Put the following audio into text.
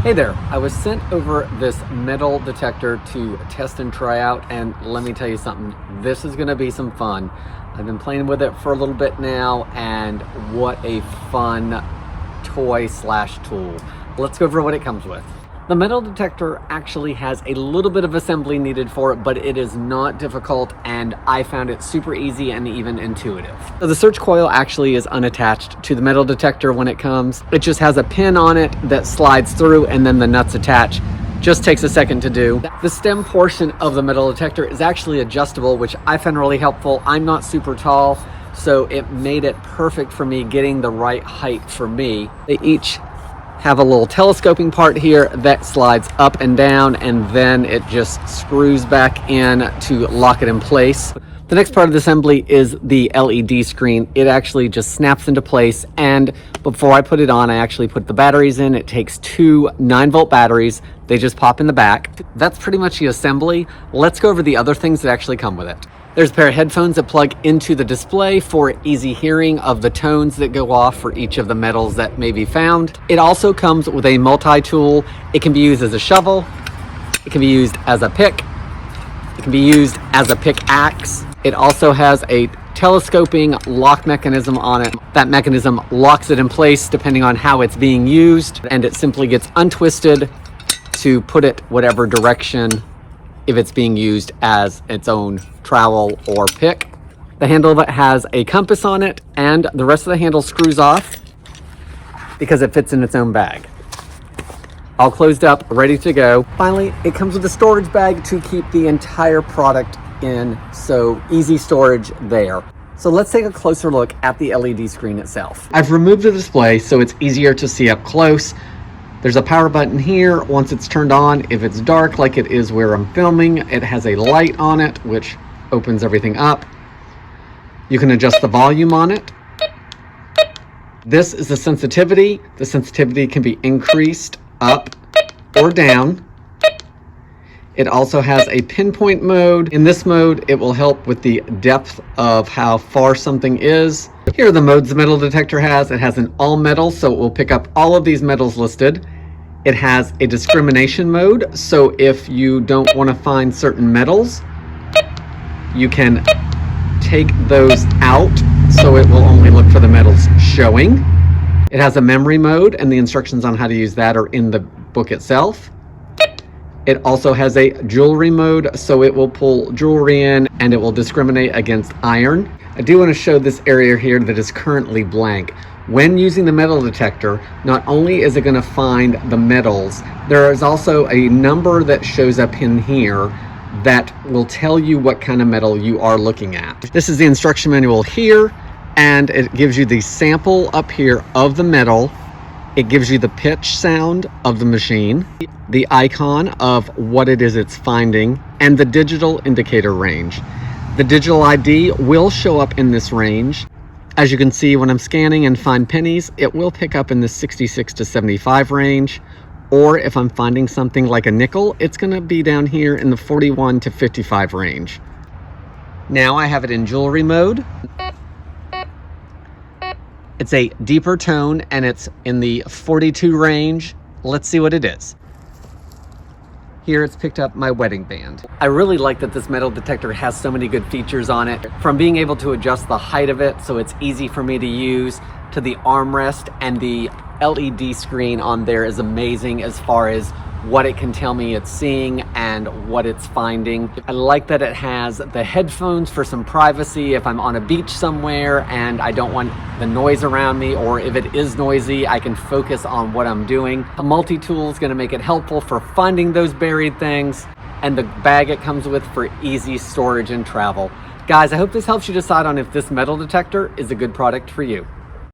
Hey there, I was sent over this metal detector to test and try out, and let me tell you something, this is gonna be some fun. I've been playing with it for a little bit now, and what a fun toy slash tool. Let's go over what it comes with. The metal detector actually has a little bit of assembly needed for it, but it is not difficult, and I found it super easy and even intuitive. So the search coil actually is unattached to the metal detector when it comes. It just has a pin on it that slides through, and then the nuts attach. Just takes a second to do. The stem portion of the metal detector is actually adjustable, which I found really helpful. I'm not super tall, so it made it perfect for me getting the right height for me. They each have a little telescoping part here that slides up and down, and then it just screws back in to lock it in place. The next part of the assembly is the LED screen. It actually just snaps into place, and before I put it on, I actually put the batteries in. It takes two 9-volt batteries. They just pop in the back. That's pretty much the assembly. Let's go over the other things that actually come with it. There's a pair of headphones that plug into the display for easy hearing of the tones that go off for each of the metals that may be found. It also comes with a multi-tool. It can be used as a shovel. It can be used as a pick. It can be used as a pickaxe. It also has a telescoping lock mechanism on it. That mechanism locks it in place depending on how it's being used, and it simply gets untwisted to put it whatever direction if it's being used as its own trowel or pick. The handle of it has a compass on it, and the rest of the handle screws off because it fits in its own bag. All closed up, ready to go. Finally, it comes with a storage bag to keep the entire product in, so easy storage there. So let's take a closer look at the LED screen itself. I've removed the display so it's easier to see up close. There's a power button here. Once it's turned on, if it's dark like it is where I'm filming, it has a light on it which opens everything up. You can adjust the volume on it. This is the sensitivity. The sensitivity can be increased up or down. It also has a pinpoint mode. In this mode, it will help with the depth of how far something is. Here are the modes the metal detector has. It has an all metal, so it will pick up all of these metals listed. It has a discrimination mode, so if you don't want to find certain metals, you can take those out, so it will only look for the metals showing. It has a memory mode, and the instructions on how to use that are in the book itself. It also has a jewelry mode, so it will pull jewelry in and it will discriminate against iron. I do want to show this area here that is currently blank. When using the metal detector, not only is it going to find the metals, there is also a number that shows up in here that will tell you what kind of metal you are looking at. This is the instruction manual here, and it gives you the sample up here of the metal. It gives you the pitch sound of the machine, the icon of what it is it's finding, and the digital indicator range. The digital ID will show up in this range. As you can see, when I'm scanning and find pennies, it will pick up in the 66 to 75 range. Or if I'm finding something like a nickel, it's gonna be down here in the 41 to 55 range. Now I have it in jewelry mode. It's a deeper tone and it's in the 42 range. Let's see what it is. Here it's picked up my wedding band. I really like that this metal detector has so many good features on it. From being able to adjust the height of it so it's easy for me to use, to the armrest, and the LED screen on there is amazing as far as what it can tell me it's seeing and what it's finding. I like that it has the headphones for some privacy if I'm on a beach somewhere and I don't want the noise around me, or if it is noisy, I can focus on what I'm doing. A multi-tool is gonna make it helpful for finding those buried things, and the bag it comes with for easy storage and travel. Guys, I hope this helps you decide on if this metal detector is a good product for you.